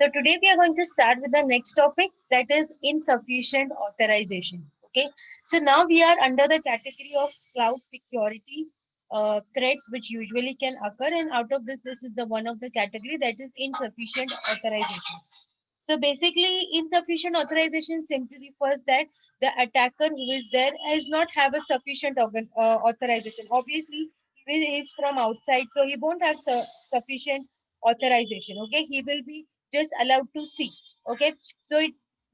So today we are going to start with the next topic, that is insufficient authorization. Okay. So now we are under the category of cloud security threats which usually can occur, and out of this is the one of the category that is insufficient authorization. So basically, insufficient authorization simply refers that the attacker who is there has not have a sufficient authorization. Obviously, he is from outside, so he won't have sufficient authorization. Okay, he will be just allowed to see. Okay, so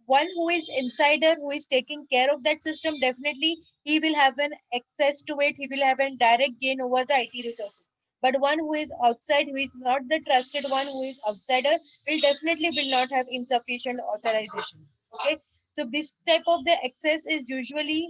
one who is insider, who is taking care of that system, definitely he will have an access to it. He will have a direct gain over the IT resources. But one who is outside, who is not the trusted one, who is outsider, will definitely will not have insufficient authorization. Okay, so this type of the access is usually,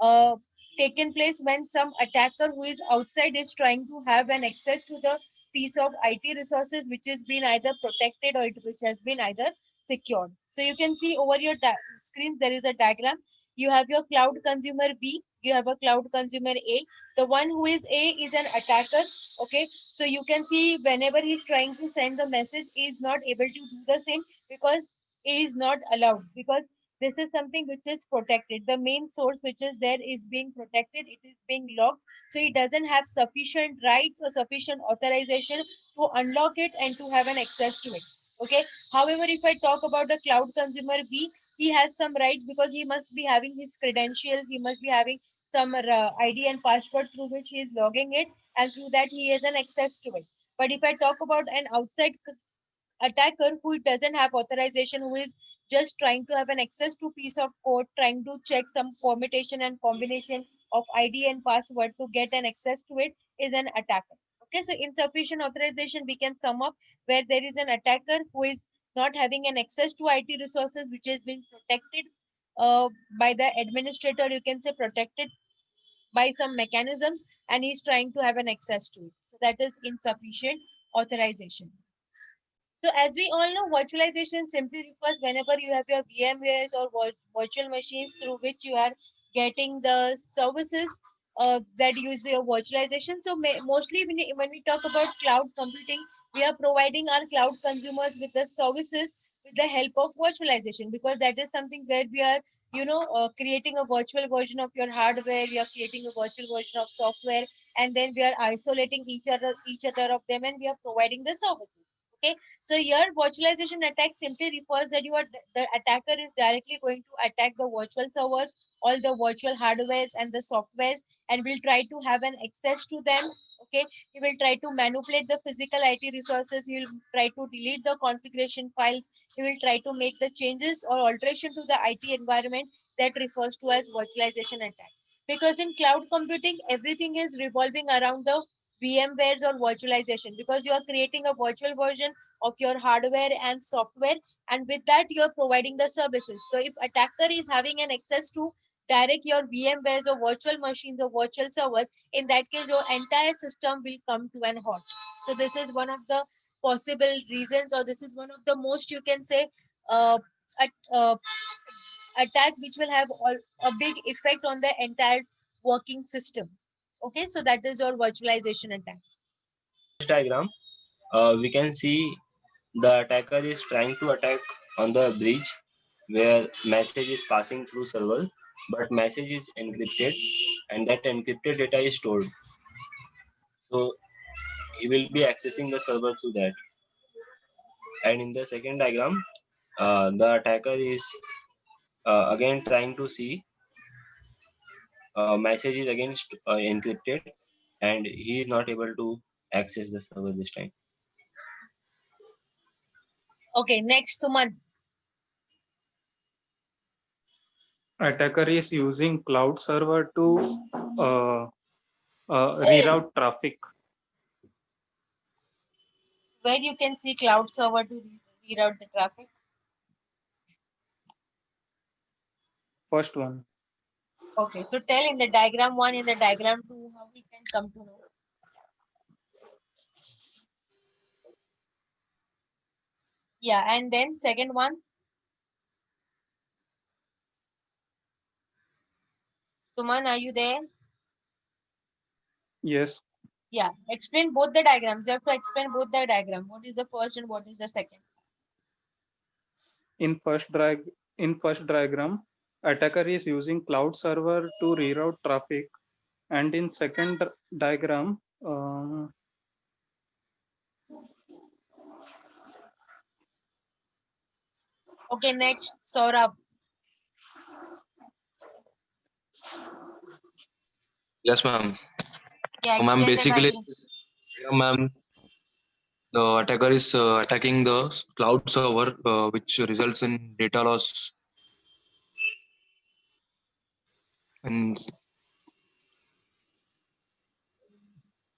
uh, taken place when some attacker who is outside is trying to have an access to the piece of IT resources which has been either protected or which has been either secured. So you can see over your screen there is a diagram. You have your cloud consumer B, you have a cloud consumer A. The one who is A is an attacker. Okay, so you can see whenever he's trying to send the message, he is not able to do the same because he is not allowed, because this is something which is protected. The main source which is there is being protected, it is being locked, so he doesn't have sufficient rights or sufficient authorization to unlock it and to have an access to it. Okay, however, if I talk about the cloud consumer B, he has some rights because he must be having his credentials, he must be having some ID and password through which he is logging it, and through that he has an access to it. But if I talk about an outside attacker who doesn't have authorization, who is just trying to have an access to piece of code, trying to check some permutation and combination of ID and password to get an access to it, is an attacker. Okay, so insufficient authorization we can sum up where there is an attacker who is not having an access to IT resources which has been protected by the administrator, you can say protected by some mechanisms, and he's trying to have an access to it. So that is insufficient authorization. So as we all know, virtualization simply refers whenever you have your VMwares or virtual machines through which you are getting the services that use your virtualization. So mostly when we talk about cloud computing, we are providing our cloud consumers with the services with the help of virtualization, because that is something where we are, creating a virtual version of your hardware, we are creating a virtual version of software, and then we are isolating each other of them, and we are providing the services. Okay, so here virtualization attack simply refers that the attacker is directly going to attack the virtual servers, all the virtual hardwares and the software, and will try to have an access to them. Okay, he will try to manipulate the physical IT resources, he will try to delete the configuration files, he will try to make the changes or alteration to the IT environment, that refers to as virtualization attack. Because in cloud computing, everything is revolving around the VMwares or virtualization, because you are creating a virtual version of your hardware and software, and with that you are providing the services. So if attacker is having an access to direct your VMwares or virtual machines or virtual servers, in that case your entire system will come to an halt. So this is one of the possible reasons, or this is one of the most, you can say, uh, at, attack which will have a big effect on the entire working system. Okay, so that is your virtualization attack. Diagram, we can see the attacker is trying to attack on the bridge where message is passing through server, but message is encrypted and that encrypted data is stored. So he will be accessing the server through that. And in the second diagram, the attacker is again trying to see message is again encrypted and he is not able to access the server this time. Okay, next, Suman. Attacker is using cloud server to uh, reroute traffic. Where you can see cloud server to read out the traffic. First one. Okay, so tell in the diagram 1, in the diagram 2, how we can come to know. Yeah, and then second one, Suman, are you there? Yes. Yeah, explain both the diagrams. You have to explain both the diagram. What is the first and what is the second? In first diagram, attacker is using cloud server to reroute traffic, and in second diagram, Okay, next, Saurabh. Yes, ma'am. Yeah, So, ma'am, explain the basically, diagram. yeah, ma'am, the attacker is attacking the cloud server, which results in data loss, and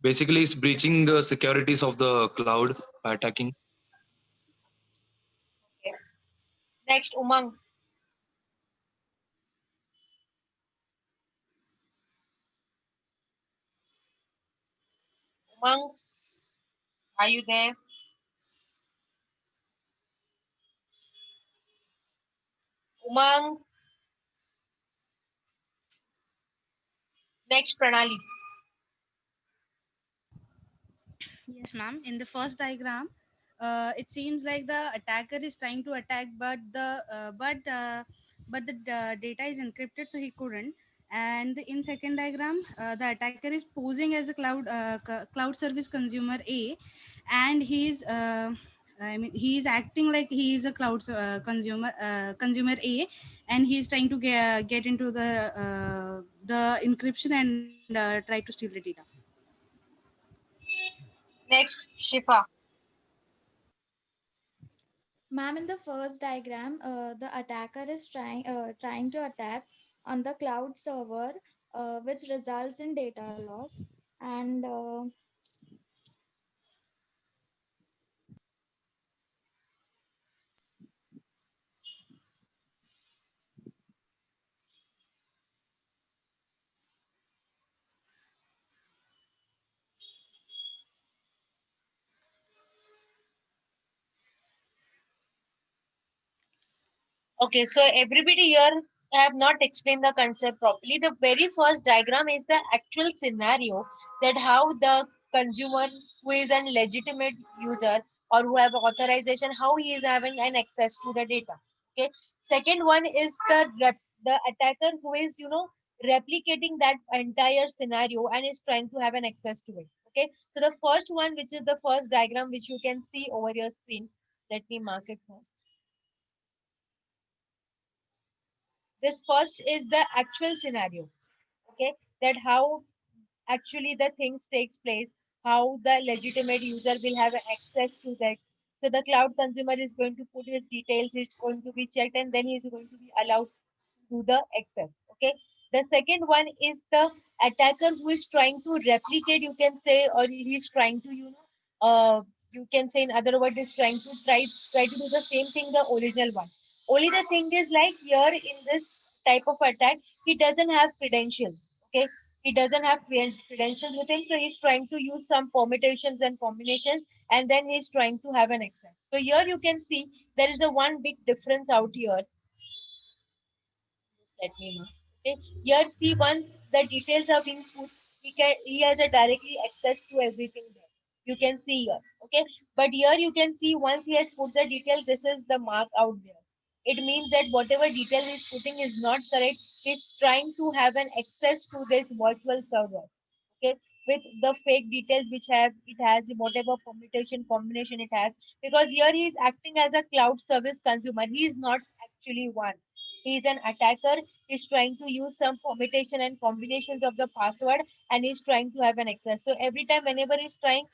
basically is breaching the securities of the cloud by attacking. Okay. Next, Umang. Umang, are you there? Umang. Next, Pranali. Yes, ma'am. In the first diagram, it seems like the attacker is trying to attack, but the data is encrypted, so he couldn't. And in second diagram, the attacker is posing as a cloud service consumer A, and he's acting like he is a consumer A, and he's trying to get into the encryption and try to steal the data. Next, Shifa. Ma'am, in the first diagram, the attacker is trying to attack on the cloud server, which results in data loss. And Okay, so everybody here have not explained the concept properly. The very first diagram is the actual scenario that how the consumer who is an legitimate user or who have authorization, how he is having an access to the data. Okay. Second one is the attacker who is replicating that entire scenario and is trying to have an access to it. Okay. So the first one, which is the first diagram which you can see over your screen. Let me mark it first. This first is the actual scenario, okay, that how actually the things takes place, how the legitimate user will have access to that. So the cloud consumer is going to put his details, it's going to be checked, and then he is going to be allowed to do the access. Okay. The second one is the attacker who is trying to replicate, you can say, or he is trying to, you can say in other words, is trying to try to do the same thing, the original one. Only the thing is like here in this type of attack, he doesn't have credentials. Okay, he doesn't have credentials with him, so he's trying to use some permutations and combinations, and then he's trying to have an access. So here you can see there is a one big difference out here. Let me know. Okay, here see once the details are being put, he has a directly access to everything there. You can see here. Okay, but here you can see once he has put the details, this is the mark out there. It means that whatever detail he's putting is not correct. He's trying to have an access to this virtual server. Okay, with the fake details which have it has whatever permutation combination it has, because here he is acting as a cloud service consumer. He is not actually one. He is an attacker. He's trying to use some permutation and combinations of the password, and he's trying to have an access. So every time whenever he's trying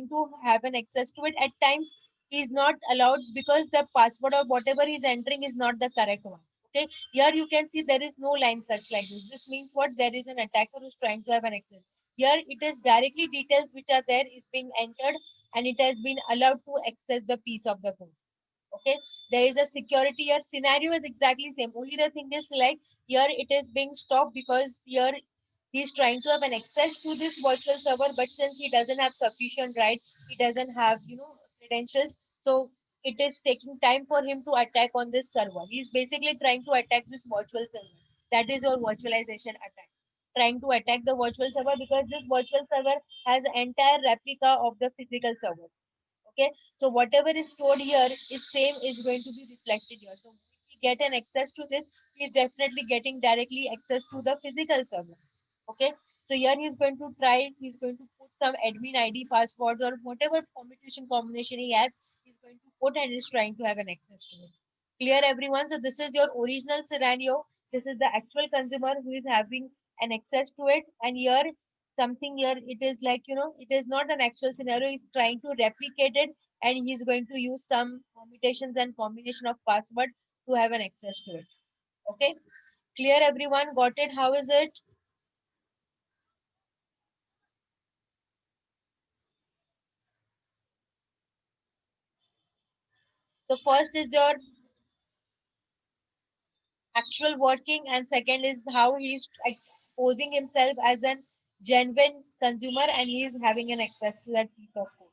to have an access to it, at times he's not allowed because the password or whatever he's entering is not the correct one. Okay, here you can see there is no line such like this. This means what? There is an attacker who's trying to have an access. Here it is directly details which are there is being entered, and it has been allowed to access the piece of the code. Okay, there is a security here. Scenario is exactly same. Only the thing is like here it is being stopped because here he's trying to have an access to this virtual server, but since he doesn't have sufficient right, he doesn't have credentials, so it is taking time for him to attack on this server. He's basically trying to attack this virtual server. That is your virtualization attack. Trying to attack the virtual server because this virtual server has an entire replica of the physical server. Okay, so whatever is stored here is same is going to be reflected here. So if we get an access to this, he is definitely getting directly access to the physical server. Okay, so here he's going to try, he's going to put some admin ID passwords or whatever permutation combination he has, he's going to put and is trying to have an access to it. Clear everyone? So this is your original scenario. This is the actual consumer who is having an access to it. And here, something here, it is like, it is not an actual scenario. He's trying to replicate it and he's going to use some permutations and combination of password to have an access to it. Okay. Clear everyone? Got it? How is it? So first is your actual working and second is how he's posing himself as a genuine consumer and he is having an access to that piece of code.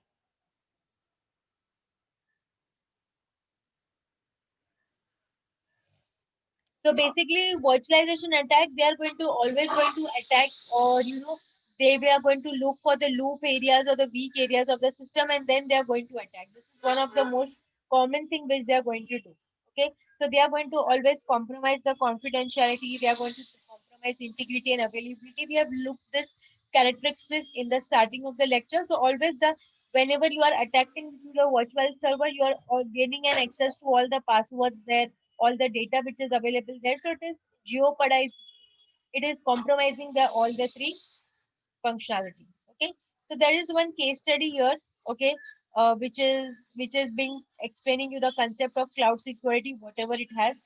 So basically virtualization attack, they are going to always going to attack, or they are going to look for the loop areas or the weak areas of the system and then they are going to attack. This is one of the most common thing which they are going to do. Okay, so they are going to always compromise the confidentiality, they are going to compromise integrity and availability. We have looked this characteristics in the starting of the lecture. So always the whenever you are attacking to the virtual server, you are gaining an access to all the passwords there, all the data which is available there. So it is jeopardized, it is compromising the all the three functionality. Okay, so there is one case study here. Okay, which is being explaining you the concept of cloud security, whatever it has.